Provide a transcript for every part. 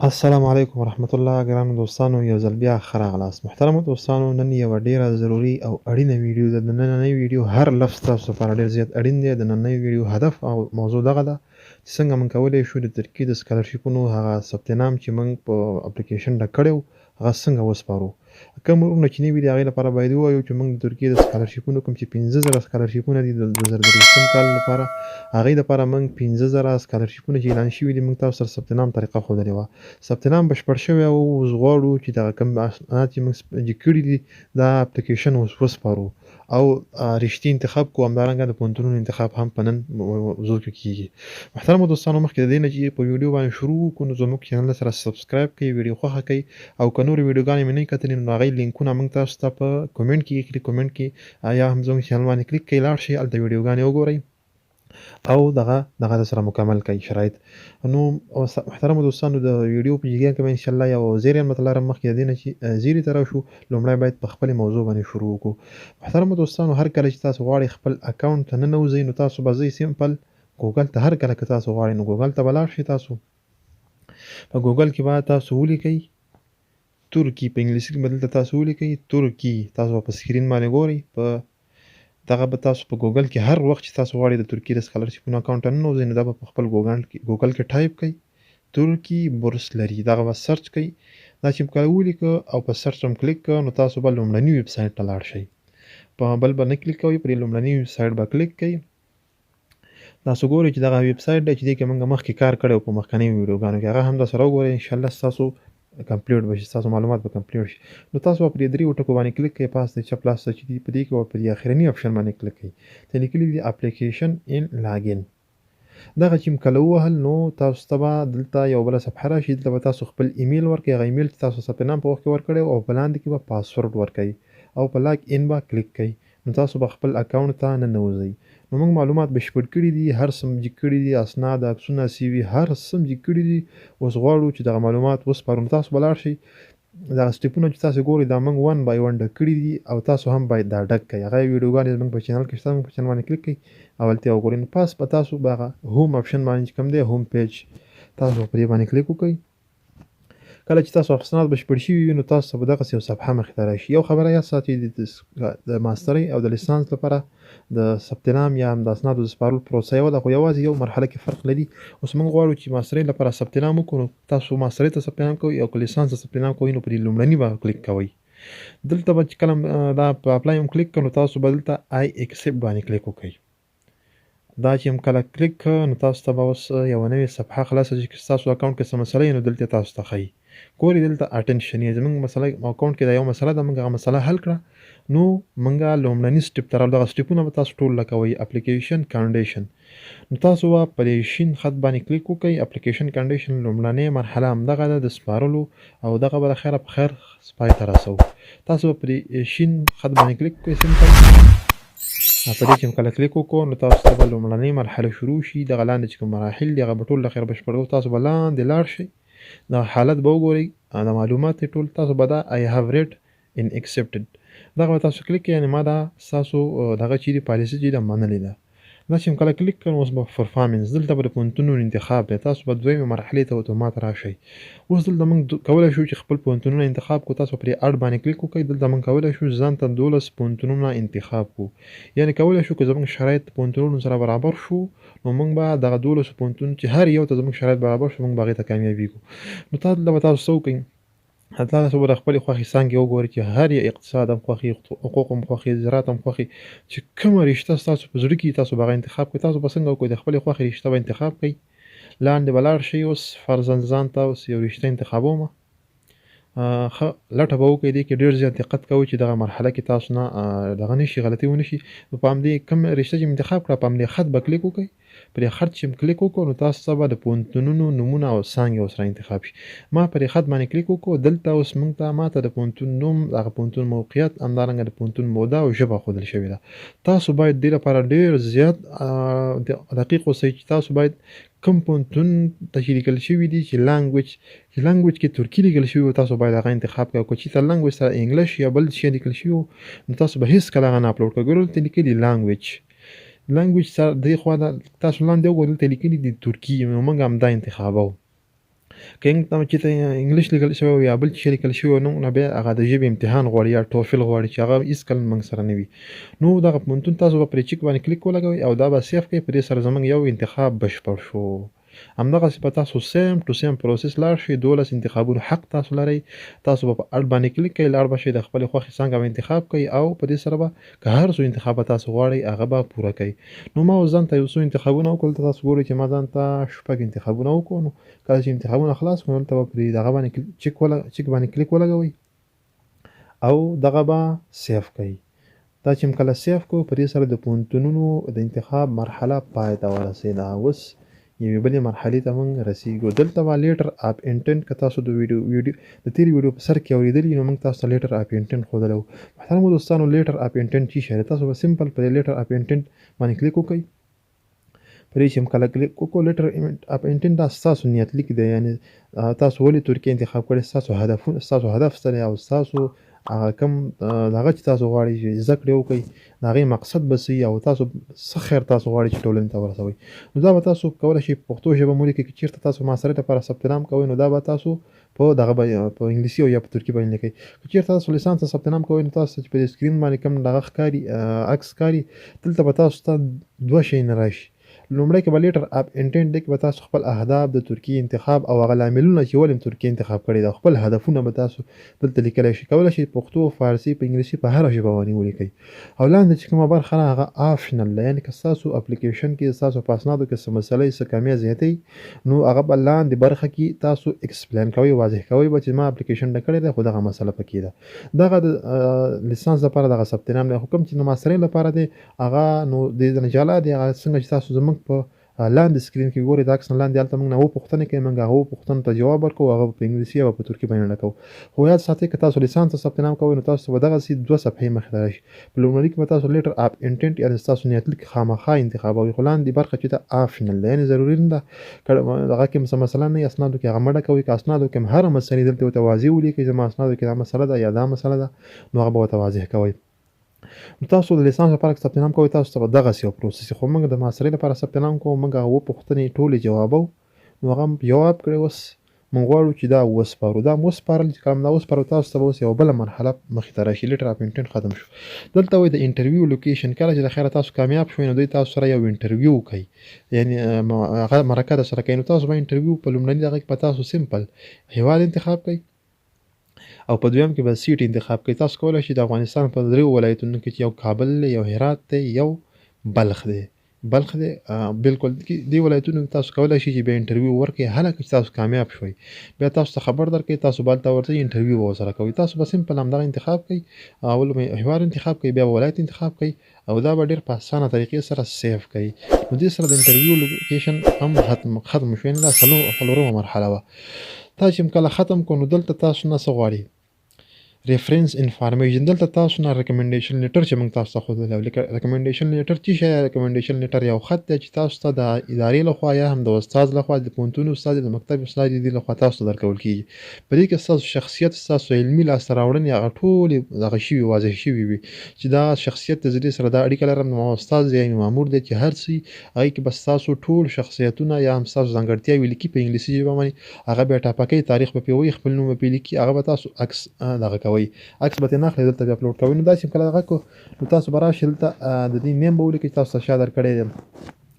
السلام علیکم ورحمت الله ګرانو دوستانو یو ځل بیا ښه راغلاست. محترمو دوستانو نن یوه ډیره ضروري او اړینه ویډیو ده. د نننۍ ویډیو هر لفظ تاسو لپاره ډیر زیات اړین دی. د نننۍ ویډیو هدف او موضوع دغه ده چې څنګه موږ کولی شو د ترکیې د سکالرشیپونو هغه ثبت نام چې موږ په اپلیکیشن ډک کړی و هغه څنګه وسپارو. کوم ورونه چې نه وي د هغې لپاره باید ووایو چې موږ د ترکیې د سکالرشیپونو کوم چې 15,000 سکالرشیپونه دي د 2023 کال لپاره، هغې دپاره موږ 15,000 سکالرشیپونه چې اعلان شوي دي موږ تاسو سره ثبت نام طریقه ښودلې وه. ثبت نام بشپړ شوی او اوس غواړو چې دغه کوم اسناد چې موږ کړي دي دا اپلیکیشن اوس وسپارو او رشتې انتخاب کوو. همدارنګه د پوهنتونونو انتخاب هم په نن موضوع کې کیږي. محترمو دوستانو مخکې د دې نه چې په ویډیو باندې شروع وکړو نو زموږ چینل سره سبسکرایب کړئ، ویډیو خوښه کړئ او که نورې ویډیوګانې مې نه وي کتلې نو هغې لینکونه موږ تاسو ته په کومنټ کې کړي، کومنټ کې یا هم زموږ چینل باندې کلیک کړئ، لاړ شئ هلته ویډیوګانې وګورئ او دغه سره مکمل کړئ شرایط. نو محترمو دوستانو د ویډیو په جریان کې به انشاءالله یو زیری هم درته لرم. مخکې د دې نه چې زیري ته راشو لومړی باید په خپلې موضوع باندې شروع وکړو. محترمو دوستانو هر کله چې تاسو غواړئ خپل اکاونټ ته ننوځئ نو تاسو به ځئ سمپل ګوګل ته. هر کله که تاسو غواړئ نو ګوګل ته به لاړ شئ. تاسو په ګوګل کې به تاسو ولیکئ ترکي، په انګلیسي کې به دلته تاسو ولیکئ ترکي. تاسو به په سکرین باندې ګورئ، په دغه به تاسو په ګوګل کې هر وخت چې تاسو غواړئ د ترکیې د سکالرشیپونو اکاونټ ته ننوځئ نو دا به په خپل ګوګل کې ټایپ کړئ ترکي بورس لري، دغه به سرچ کړئ. دا چې کله ولیکه او په سرچ هم کلیک کړه نو تاسو به لومړني ویب سایټ ته لاړ شئ. په بل به نه کلیک کوئ، پرې لومړني ویب سایټ به کلیک کړئ. تاسو ګورئ چې دغه ویب سایټ دی چې دې کې موږ مخکې کار کړی و په مخکنیو ویډیوګانو کې، هغه هم درسره وګورئ انشاءالله ستاسو کمپلیټ به شي، ستاسو معلومات به کمپلیټ شي. نو تاسو به پرې درېو ټکو باندې کلیک کړئ، پاس د چپ لاس ته چې دي په دې کې به په دې اخرني اپشن باندې کلیک کړئ. ته لیکلي دي اپلیکیشن ان لاګین. دغه چې کله ووهل نو تاسو ته به دلته یو بله صفحه راشي، دلته به تاسو خپل ایمیل ورکړئ، هغه ایمیل چې تاسو ثبت نام په وخت کې ورکړی او په لاندې کې به پاسورډ ورکړئ او په لاګ ان به کلیک کړئ. نو تاسو به خپل اکاونټ ته ننوځئ. نو موږ معلومات بشپړ کړي دي، هر څه موږ کړي دي، اسناد، عکسونه، سی وي، هر څه موږ کړي دي. اوس غواړو چې دغه معلومات وسپارو. نو تاسو به لاړ شئ، دغه سټیپونه چې تاسو ګورئ دا موږ 1 بای 1 ډک کړي دي او تاسو هم باید دا ډک کړئ. هغه ویډیوګانې زموږ په چینل کې شته، موږ په چینل باندې کلیک کړئ او هلته یې وګورئ. نو پاس به تاسو به هغه هوم اپشن باندې چې کوم دی هوم پیج تاسو په دې باندې کلیک وکړئ. کله چې تاسو اسناد بشپړ شوي وي نو تاسو ته به دغسې یو صفحه مخې ته راشي. یو خبره یاد ساتئ، د ماسترۍ او د لیسانس لپاره د ثبت نام یا هم د اسنادو د سپارلو پروسه یوه ده، خو یوازې یو مرحله کې فرق لري. اوس موږ غواړو چې ماسترۍ لپاره ثبت نام وکړو نو تاسو ماسترۍ ته ثبت نام کوئ او که لیسانس ته ثبت نام کوئ نو په دې لومړني به کلیک کوئ. دلته به چې کله دا په اپلای هم کلیک کړو نو تاسو به دلته آی اکسپټ باندې کلیک وکړئ. دا چې کله کلیک کړه نو تاسو ته به اوس یوه نوې صفحه خلاصه شي. که ستاسو اکاونټ کې څه مسله وي نو دلته تاسو ته ښایي. ګورئ دلته اټنشن یې زموږ مسله اکاونټ کې دا یو مسله ده، موږ هغه مسله حل کړه. نو موږ لومړني سټپ ته راغلو. دغه سټپونه به تاسو ټول لګوئ. اپلیکیشن کنډیشن نو تاسو به په دې شین خط باندې کلیک وکړئ. اپلیکیشن کنډیشن لومړنۍ مرحله همدغه ده د سپارلو او دغه به د خیره په خیر پای ته رسوو. تاسو به په دې شین خط باندې کلیک وکړئ سمپل. په دې چې کله کلیک وکړو نو تاسو ته به لومړنۍ مرحله شروع شي. دغه لاندې چې کوم مراحل دي هغه به ټول د خیر بشپړ. تاسو به لاندې لاړ شئ، د حالت به وګورئ، د معلومات ټول تاسو به دا I have read and accepted دغه به تاسو کلیک کړئ، یعنې ما دا ستاسو دغه چې دی پالیسي چې ده منلې ده. دا چې کله کلیک کړو اوس به پرفارمنس دلته به د پوهنتونونو انتخاب دی. تاسو به دویمې مرحلې ته اتومات راشئ. اوس دلته موږ کولی شو چې خپل پوهنتونونه انتخاب کړو. تاسو پرې اډ باندې کلیک وکړئ. دلته موږ کولی شو ځان ته 12 پوهنتونونه انتخاب کړو، یعنې کولی شو که زموږ شرایط پوهنتونونو سره برابر شو نو موږ به دغه 12 پوهنتون چې هر یو ته زموږ شرایط برابر شو موږ به هغې ته کامیابېږو. نو دلته به تاسو څه وکړئ، تاسو به د خپلې خوښې څانګې وګورئ چې هر یو اقتصاد هم خوښي، حقوق هم خوښي، زراعت هم خوښي، چې کومه رشته ستاسو په زړه کې تاسو به هغه انتخاب کړئ. تاسو به څنګه وکړئ، د خپلې خوښې رشته به انتخاب کړئ. لاندې به لاړ شئ. اوس فرضاً ځان ته اوس یو رشته انتخابومه، ښه لټه به وکړئ. دې کې ډېر زیات دقت کوئ چې دغه مرحله کې تاسو نه دغه نه شي، غلطي ونه شي. نو په همدې کوم رشته چې انتخاب کړه په همدې خط به کلیک وکړئ. په دې خط چې کلیک وکړو نو تاسو ته به د پوهنتونونو نومونه او څانګې ورسره انتخاب شي. ما په دې خط باندې کلیک وکړو. دلته اوس موږ ته ماته د پوهنتون نوم، دغه پوهنتون موقعیت، همدارنګه د پوهنتون موده او ژبه ښودل شوې ده. تاسو باید دې لپاره ډېر زیات دقیق اوسئ چې تاسو باید کوم پوهنتون ته چې لیکل شوي دي چې لانګویج کې ترکي لیکل شوي وي تاسو باید هغه انتخاب کړئ. که چېرته لانګویج سره انګلیش یا بل شی لیکل شوي وو نو تاسو به هېڅکله هغه نه اپلوډ کړئ. ګورئ دلته لیکلي لانګویج سره دې خوا تاسو لاندې وګورئ دلته لیکلي دي ترکي، نو موږ همدا انتخابوو. که چېرته انګلیش لیکل شوی وي یا بل څه لیکل شوی نو بیا هغه د ژبې امتحان غواړي یا ټوفل غواړي چې هغه هېڅکله موږ سره نه وي. نو دغه پوهنتون تاسو به پرې چیک باندې کلیک ولګوئ او دا به سیف کړئ. په دې سره زموږ یو انتخاب بشپړ شو. همدغسې به تاسو سیم ټو سیم پروسس لاړ شئ. 12 انتخابونو حق تاسو لرئ. تاسو به په اډ باندې کلیک کړئ، لاړ به شئ، د خپلې خوښې څانګه به انتخاب کړئ او په دې سره به که هر څو انتخابات تاسو غواړئ هغه به پوره کړئ. نو ما اوس ځان ته یو څو انتخابونه وکړل. تاسو ګورئ چې ما ځان ته 6 انتخابونه وکړو. نو کله چې انتخابونه خلاص کړو دلته به پرې دغه باندې چک باندې کلیک ولګوئ او دغه به سیف کړئ. دا چې کله سیف کړو په دې سره د پوهنتونونو د انتخاب مرحله پای ته ورسېده. اوس یوې بلې مرحلې ته موږ رسیږو. دلته به لیټر اف انټنټ که تاسو د د تېرې ویډیو په سر کې اورېدلي نو موږ تاسو ته لیټر اف انټنټ ښودلی وو. محترمو دوستانو لیټر اف انټنټ څه شی دی؟ تاسو به سمپل په لیټر اف انټنټ باندې کلیک وکړئ. په دې چې کله کلیک وکړو لیټر اف انټنټ دا ستاسو نیت لیک دی، یعنې تاسو ولې ترکیه انتخاب کړی، ستاسو هدف څه دی او ستاسو هغه کوم هغه چې تاسو غواړئ چې زده کړې وکړئ د هغې مقصد به څه او تاسو څه خیر تاسو غواړئ چې ټولنې ته ورسوئ. نو دا به تاسو کولی شئ په پښتو ژبه مو ولیکئ. که چېرته تاسو محاصرې لپاره ثبت نام کوئ نو دا به تاسو په دغه په انګلیسي او یا په ترکي باندې لیکئ. که چېرته تاسو لیسانس ته ثبت نام کوئ نو تاسو چې په دې سکرین باندې کوم دغه ښکاري عکس ښکاري دلته به تاسو ته 2 شیونه راشي. لومړی کې به لیټر اف انټنټ دی کې به تاسو خپل اهداف د ترکیې انتخاب او هغه لاملونه چې ولې ترکیې انتخاب کړي دا خپل هدفونه به تاسو دلته لیکلی شئ. کولی شئ پښتو، فارسي، په انګلیسي په هره ژبه باندې ولیکئ. او لاندې چې کومه برخه ده هغه آپشنل ده، یعنې که ستاسو اپلیکیشن کې ستاسو په اسنادو کې څه مسئله څه کمی زیاتوي نو هغه به لاندې برخه کې تاسو اکسپلین کوئ، واضح کوئ به چې ما اپلیکیشن ډک کړی دی خو دغه مسله پکې ده. دغه د لیسانس لپاره دغه ثبت نام دی. خو کوم چې د ماسترۍ لپاره دی هغه نو د دې نه جلا دی. هغه څنګه چې تاسو زموږ په لاندې سکرین کې ګورئ د عکس نه لاندې هلته موږ نه وپوښتنې کوي، موږ هغو پوښتنو ته جواب ورکوو، هغه په انګلیسي او په ترکي باندې ډکوو. خو یاد ساتئ که تاسو لیسانس ته ثبت نام کوئ نو تاسو ته به دغسې 2 صفحې مخې ته راشي. په لومړني کې به تاسو لیټر اف انټنټ یعنې ستاسو نیت لیک خامخا انتخابوئ. خو لاندې برخه چې ده آپشنل ده، یعنې ضروري نه ده هغه کې څه مسله نه وي اسنادو کې هغه مه ډکوئ. که اسنادو کې هم هره مسلې دلته ورته واضح ولیکئ زما اسنادو کې دا مسله ده یا دا مسله ده نو هغه به ورته واضح کوئ. تاسو د لیسانس لپاره ثبت نام کوئ تاسو ته به دغسې یو پروسس وي. خو موږ د ماسترۍ لپاره ثبت نام کوو، موږ هغه وپوښتنې ټولې جوابوو نو هغه جواب کړی. اوس موږ غواړو چې دا وسپارو. دا وسپارل چې کله دا وسپارو تاسو ته به اوس یوه بله مرحله مخې ته راشي. لیټر اف انټنټ ختم شو. دلته وایي د انټرویو لوکیشن. کله چې د خیره تاسو کامیاب شوئ نو دوی تاسو سره یو انټرویو کوي، یعنې هغه مرکه درسره کوي. نو تاسو به انټرویو په لومړني دغه کې به تاسو سمپل هېواد انتخاب کوئ او په دویم کې به سیټ انتخاب کړئ. تاسو کولی شئ د افغانستان په 3 ولایتونو کې چې یو کابل دی، یو هرات دی، یو بلخ دی. بالکل دې ولایتونو کې تاسو کولی شئ چې بیا انټرویو ورکړئ. هله که تاسو کامیاب شوئ بیا تاسو ته خبر درکړئ، تاسو به هلته ورځئ انټرویو به ورسره کوئ. تاسو به سمپل همدغه انتخاب کوئ، اول به هېواد انتخاب کوئ، بیا به ولایت انتخاب کوئ او دا به ډېر په اسانه طریقې سره سیف کوئ. نو دې سره د انټرویو لوکیشن هم ختم شو، یعنې دا څلورمه مرحله وه. تا چې کله ختم کړو نو دلته تاسو نه څه غواړي ریفرنس انفارمیشن. دلته تاسو نه ریکمنډیشن لیټر چې موږ تاسو ته ښودلی و. ریکمنډیشن لیټر څه شی دی؟ ریکمنډیشن لیټر یو خط دی چې تاسو ته د ادارې لخوا یا هم د استاد لخوا، د پوهنتون استاد، د مکتب استاد دې لخوا تاسو ته درکول کېږي. په دې کې ستاسو شخصیت، ستاسو علمي لاسته راوړنې هغه ټولې دغه شوي واضح شوي وي چې دا شخصیت د زه دې سره دا اړیکه لرم، زما استاد دی یا مامور دی چې هر څه هغې کې به ستاسو ټول شخصیتونه یا هم ستاسو ځانګړتیاوې لیکي په انګلیسي ژبه باندې. هغه بیا ټاپکۍ تاریخ به پرې وایي، خپل نوم به پرې لیکي، هغه به تاسو عکس دغه کوئ، عکس به ترې نه اخلئ دلته بیا اپلوډ کوئ. نو داسې کله دغه کړو نو تاسو به راشئ دلته د دې نیم به ولیکئ چې تاسو ته چا درکړی دی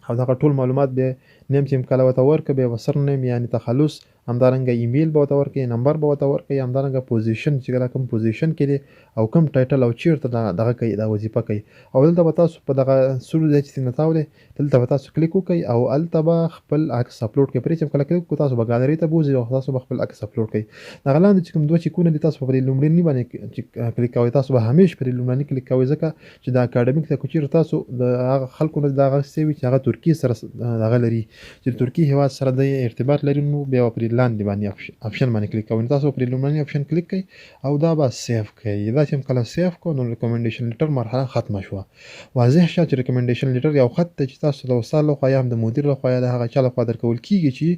او دغه ټول معلومات بیا نیم چې کله ورته ورکړه بیا به سرنیم یعنې تخلص، همدارنګه ایمیل به ورته ورکړئ، نمبر به ورته ورکړئ، همدارنګه پوزیشن چې کله کوم پوزیشن کې دی او کوم ټایټل او چیرته دغه کوي دا وظیفه کوي. او دلته به تاسو په دغه سور ځای چې نڅاو دی دلته به تاسو کلیک وکړئ او هلته به خپل عکس اپلوډ کړئ. پرې چې کله کلیک وکړو تاسو به ګالرۍ ته بوځئ او تاسو به خپل عکس اپلوډ کړئ. دغه لاندې چې کوم 2 چیکونه دي تاسو په لومړني باندې کلیک کوئ. تاسو به همیش پر لومړني کلیک کوئ ځکه چې د اکاډمیک ته که چیرته تاسو د هغه خلکو نه دغه څه وي چې هغه ترکیې سره دغه لري، چې ترکیې هېواد سره د ارتباط لري نو بیا به پرې لاندې باندې آپشن باندې کلیک کوئ. تاسو پرې لومړني آپشن کلیک کوئ او دا به سیف کوئ. دا چې کله سیف کړو نو ریکمنډیشن لیټر مرحله ختمه شوه. واضح شه چې ریکمنډیشن لیټر یو خط دی چې تاسو د استاد لخوا یا هم د مدیر لخوا یا د هغه چا لخوا درکول کېږي چې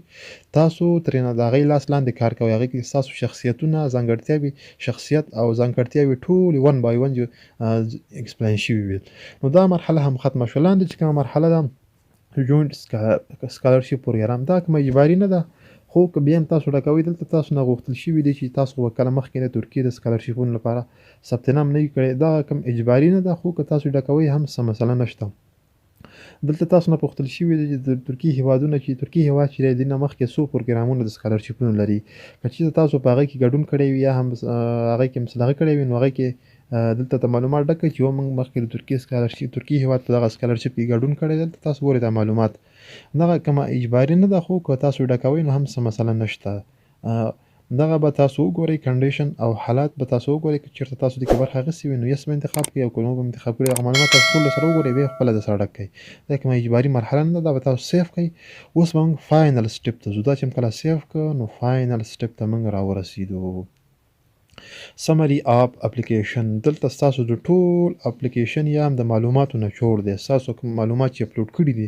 تاسو ترېنه د هغې لاس لاندې کار کوئ. هغې کې ستاسو شخصیتونه، ځانګړتیاوې، شخصیت او ځانګړتیاوې ټولې 1 by 1 اکسپلین شوي وي. نو دا مرحله هم ختمه شوه. لاندې چې کومه مرحله ده جوینټ سکالرشپ پروګرام، دا کومه اجباري نه ده خو که بیا هم تاسو ډکوئ دلته تاسو نه غوښتل شوي دي چې تاسو به کله مخکې د ترکیې د سکالرشیپونو لپاره ثبت نام نه وي کړی. دغه کوم اجباري نه ده، خو که تاسو ډکوئ هم څه مسله نشته. دلته تاسو نه پوښتل شوي دي چې د ترکیې هېوادونه چې ترکیې هېواد چې دی نه مخکې څو پروګرامونه د سکالرشیپونو لري. که چېرته تاسو په هغه کې ګډون کړی وي یا هم هغه کې دغه کړی وي، نو هغه کې دلته ته معلومات ډک کړئ چې موږ مخکې د ترکیې هېواد په دغه سکالرشیپ کې ګډون کړی دی. دلته تاسو ګورئ دا معلومات. دغه کومه اجباري نه ده، خو که تاسو ډکوئ نو هم څه مسله نشته. دغه به تاسو وګورئ کنډیشن او حالات به تاسو وګورئ. که چېرته تاسو دې کې برخه اخیستې وي نو یس به انتخاب کړئ، او که نو به انتخاب کړئ. هغه معلومات تاسو ټول سره وګورئ، بیا خپله درسره ډک کړئ. دا کومه اجباري مرحله نه ده، دا به تاسو سیف کړئ. اوس به موږ فاینل سټپ ته ځو. دا چې موږ کله سیف کړو نو فاینل سټپ ته موږ راورسېدو. سمري اف اپلیکیشن. دلته ستاسو د ټول اپلیکیشن یا هم د معلوماتو نچوړ دی. ستاسو کوم معلومات چې اپلوډ کړي دي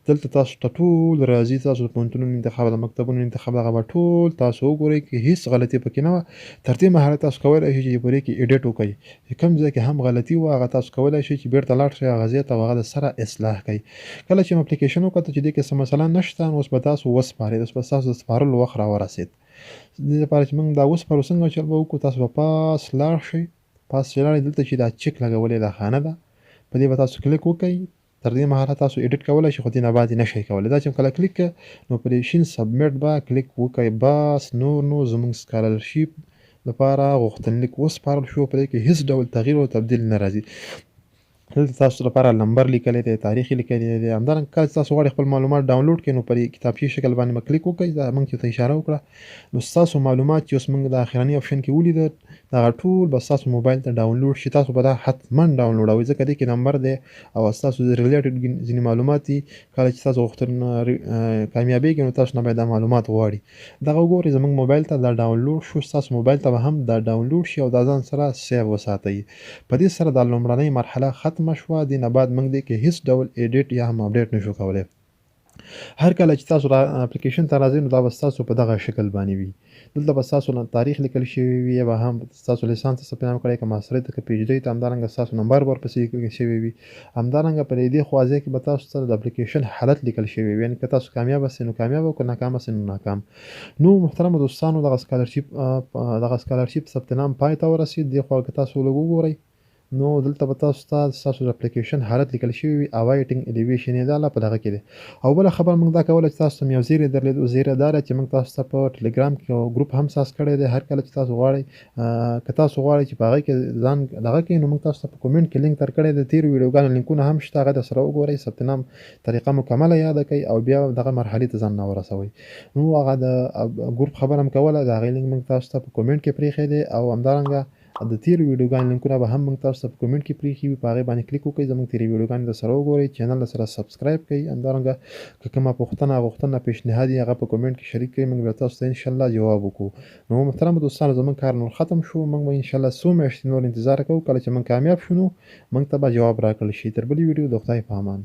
دلته تاسو ته ټول راځي. تاسو د پوهنتونونو انتخاب، د مکتبونو انتخاب، هغه به ټول تاسو وګورئ. که هېڅ غلطي پکې نه وه تر دې مهاله تاسو کولی شئ چې په دې کې ایډیټ وکړئ. چې کوم ځای کې هم غلطي وه هغه تاسو کولی شئ چې بیرته لاړ شئ هغه ځای ته او هغه درسره اصلاح کړئ. کله چې اپلیکیشن وکتل چې دې کې څه مسله نشته نو اوس به تاسو وسپارئ. اوس به ستاسو د سپارلو وخت راورسېد. دې لپاره چې موږ دا وسپارو څنګه چل به وکړو، تاسو به پاس لاړ شئ. پاس چې لاړئ دلته چې دا چک لګولې دا خانه ده، په دې به تاسو کلیک وکړئ. تر دې مهاله تاسو ایډیټ کولی شئ، خو دې نه بعد یې نه شئ کولی. دا چې کله کلیک کړه نو په دې شین سبمیټ به کلیک وکړئ. بس نور نو زموږ سکالرشیپ لپاره غوښتنلیک وسپارل شو. په دې کې هېڅ ډول تغییر او تبدیل نه راځي. دلته تاسو لپاره نمبر لیکلی دی، تاریخ یې لیکلی دی. همدارنګه کله چې تاسو غواړئ خپل معلومات ډاونلوډ کړئ نو پر کتابچې شکل باندې به کلیک وکړئ. دا موږ ته اشاره وکړه نو ستاسو معلومات چې اوس موږ د اخرني اپشن کې ولیده دغه ټول به ستاسو موبایل ته ډاونلوډ شي. تاسو به دا حتما ډاونلوډوئ ځکه دې کې نمبر دی او ستاسو د ریلیټډ ځینې معلومات دي. کله چې تاسو غوښتنه کامیابېږي نو تاسو نه باید دا معلومات غواړي. دغه وګورئ زموږ موبایل ته دا ډاونلوډ شو. ستاسو موبایل ته به هم دا ډاونلوډ شي او دا ځان سره سیو وساتئ. په دې سره دا لومړنۍ مرحله ختمه شوه. دې نه بعد موږ دې کې هېڅ ډول ایډیټ یا هم اپډیټ نشو کولی. هر کله چې تاسو اپلیکیشن ته راځئ نو دا به ستاسو په دغه شکل باندې وي. دلته به ستاسو تاریخ لیکل شوی وي، یا به هم ستاسو لیسانس ته ثبت نام کړی، که ماسټرۍ ته، که پي ایچ ډۍ ته. همدارنګه ستاسو نمبر به ورپسې لیکل شوی وي. همدارنګه په دې خوا ځای کې به تاسو ته د اپلیکیشن حالت لیکل شوی وي، یعنې که تاسو کامیابه سئ نو کامیاب او که ناکامه سئ نو ناکام. نو محترمو دوستانو دغه سکالرشیپ ثبت نام پای ته ورسېد. دې خوا که تاسو لږ وګورئ نو دلته به تاسو ته ستاسو د اپلیکیشن حالت لیکل شوی وي، اوایټینګ الیویشن یې دا لا په دغه کې دی. او بله خبره موږ دا کوله چې تاسو ته مې یو زیری درلید. او زیری دا دی چې موږ تاسو ته په ټلګرام کې یو ګروپ هم ساس کړی دی. هر کله چې تاسو غواړئ که تاسو غواړئ چې په هغه کې ځان دغه کړئ نو موږ تاسو ته په کومنټ کې لینک درکړی دی. تېرو ویډیوګانو لینکونه هم شته، هغه درسره وګورئ. ثبت نام طریقه مکمله یاده کړئ او بیا دغه مرحلې ته ځان راورسوئ. نو هغه د ګروپ خبره هم کوله، د هغې لینک موږ تاسو ته په کومنټ کې پرېښی دی. او همدارنګه د تیرو ویډیوګانو لینکونه به هم موږ تاسو ته په کومنټ کې پرېښي وي، په هغې باندې کلیک وکړئ. زموږ تیرې ویډیوګانې درسره وګورئ، چینل درسره سبسکرایب کړئ. همدارنګه که کومه پوښتنه غوښتنه پیشنهاد یې هغه په کومنټ کې شریک کړئ، موږ به تاسو ته انشاءالله جواب وکړو. نو محترمو دوستانو زموږ کار نور ختم شو. موږ به انشاءالله څو میاشتې نور انتظار کوو. کله چې موږ کامیاب شو نو موږ ته به جواب راکړل شي. تر بلې ویډیو د خدای په امان.